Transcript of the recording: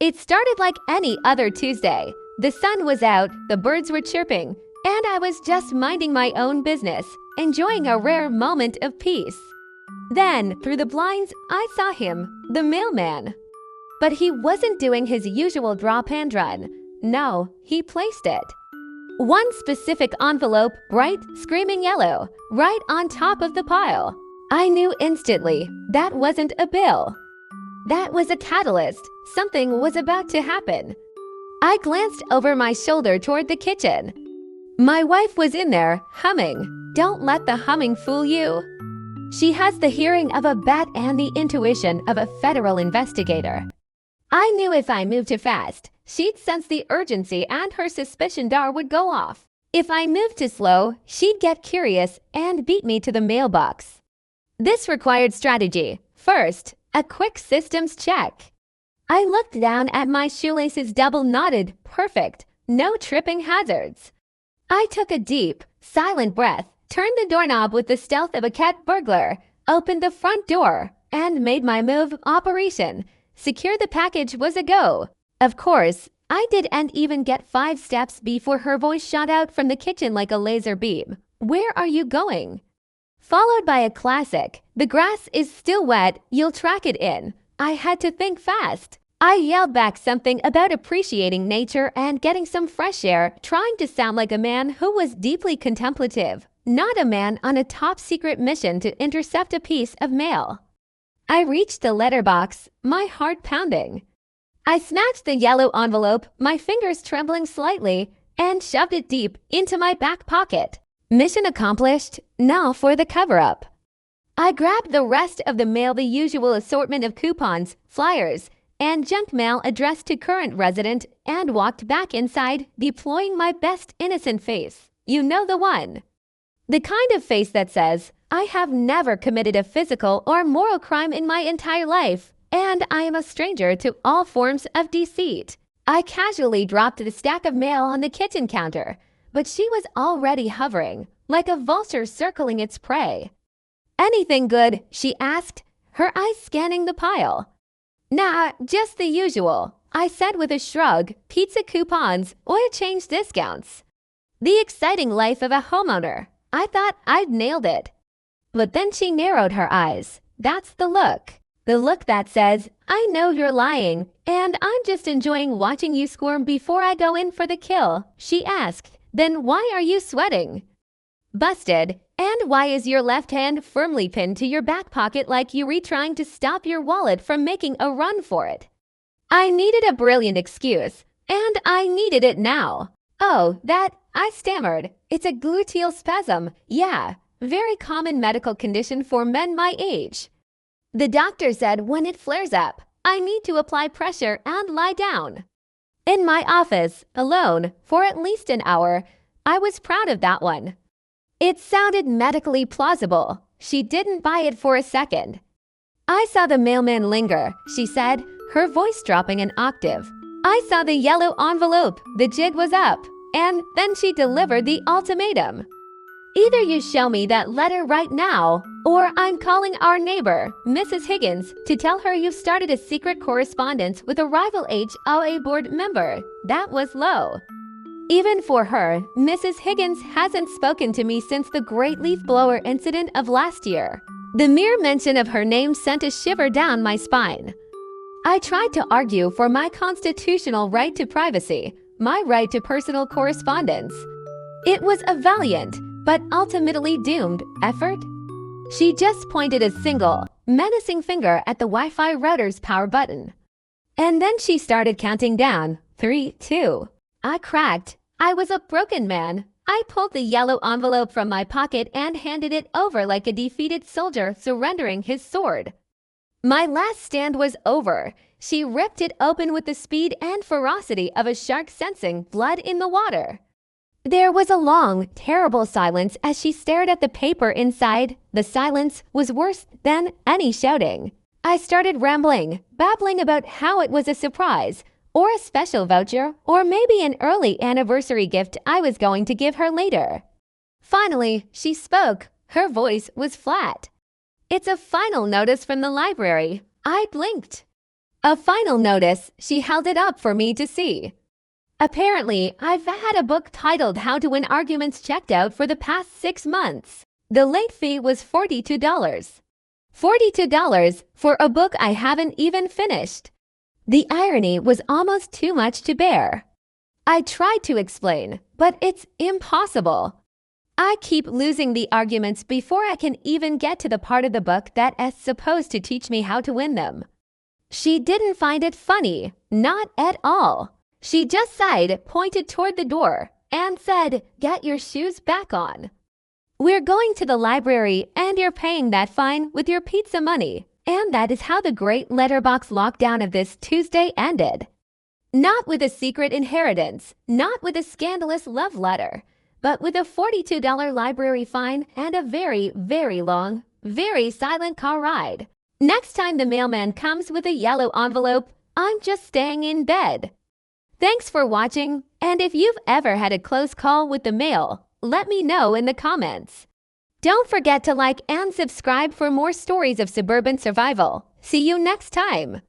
It started like any other Tuesday. The sun was out, the birds were chirping, and I was just minding my own business, enjoying a rare moment of peace. Then, through the blinds, I saw him, the mailman. But he wasn't doing his usual drop and run. No, he placed it. One specific envelope, bright, screaming yellow, right on top of the pile. I knew instantly that wasn't a bill. That was a catalyst. Something was about to happen. I glanced over my shoulder toward the kitchen. My wife was in there, humming. Don't let the humming fool you. She has the hearing of a bat and the intuition of a federal investigator. I knew if I moved too fast, she'd sense the urgency and her suspicion dar would go off. If I moved too slow, she'd get curious and beat me to the mailbox. This required strategy. First, a quick systems check. I looked down at my shoelaces double knotted, perfect, no tripping hazards. I took a deep, silent breath, turned the doorknob with the stealth of a cat burglar, opened the front door, and made my move operation. Secure the package was a go. Of course, I didn't even get 5 steps before her voice shot out from the kitchen like a laser beam. Where are you going? Followed by a classic, the grass is still wet, you'll track it in. I had to think fast. I yelled back something about appreciating nature and getting some fresh air, trying to sound like a man who was deeply contemplative, not a man on a top-secret mission to intercept a piece of mail. I reached the letterbox, my heart pounding. I snatched the yellow envelope, my fingers trembling slightly, and shoved it deep into my back pocket. Mission accomplished, now for the cover-up. I grabbed the rest of the mail, the usual assortment of coupons, flyers, and junk mail addressed to current resident, and walked back inside, deploying my best innocent face. You know the one. The kind of face that says, I have never committed a physical or moral crime in my entire life, and I am a stranger to all forms of deceit. I casually dropped the stack of mail on the kitchen counter, but she was already hovering, like a vulture circling its prey. Anything good? She asked, her eyes scanning the pile. Nah, just the usual, I said with a shrug, pizza coupons, oil change discounts. The exciting life of a homeowner. I thought I'd nailed it. But then she narrowed her eyes. That's the look. The look that says, I know you're lying, and I'm just enjoying watching you squirm before I go in for the kill. She asked, then why are you sweating? Busted. And why is your left hand firmly pinned to your back pocket like you were trying to stop your wallet from making a run for it? I needed a brilliant excuse, and I needed it now. Oh, I stammered. It's a gluteal spasm. Yeah, very common medical condition for men my age. The doctor said when it flares up, I need to apply pressure and lie down. In my office, alone, for at least an hour, I was proud of that one. It sounded medically plausible. She didn't buy it for a second. I saw the mailman linger, she said, her voice dropping an octave. I saw the yellow envelope. The jig was up. And then she delivered the ultimatum. Either you show me that letter right now, or I'm calling our neighbor, Mrs. Higgins, to tell her you've started a secret correspondence with a rival HOA board member. That was low. Even for her, Mrs. Higgins hasn't spoken to me since the great leaf blower incident of last year. The mere mention of her name sent a shiver down my spine. I tried to argue for my constitutional right to privacy, my right to personal correspondence. It was a valiant, but ultimately doomed, effort. She just pointed a single, menacing finger at the Wi-Fi router's power button. And then she started counting down, 3, 2. I cracked. I was a broken man. I pulled the yellow envelope from my pocket and handed it over like a defeated soldier surrendering his sword. My last stand was over. She ripped it open with the speed and ferocity of a shark sensing blood in the water. There was a long, terrible silence as she stared at the paper inside. The silence was worse than any shouting. I started rambling, babbling about how it was a surprise, or a special voucher, or maybe an early anniversary gift I was going to give her later. Finally, she spoke. Her voice was flat. It's a final notice from the library. I blinked. A final notice, she held it up for me to see. Apparently, I've had a book titled How to Win Arguments checked out for the past 6 months. The late fee was $42. $42 for a book I haven't even finished. The irony was almost too much to bear. I tried to explain, but it's impossible. I keep losing the arguments before I can even get to the part of the book that is supposed to teach me how to win them. She didn't find it funny, not at all. She just sighed, pointed toward the door, and said, "Get your shoes back on." We're going to the library and you're paying that fine with your pizza money. And that is how the great letterbox lockdown of this Tuesday ended. Not with a secret inheritance, not with a scandalous love letter, but with a $42 library fine and a very, very long, very silent car ride. Next time the mailman comes with a yellow envelope, I'm just staying in bed. Thanks for watching, and if you've ever had a close call with the mail, let me know in the comments. Don't forget to like and subscribe for more stories of suburban survival. See you next time.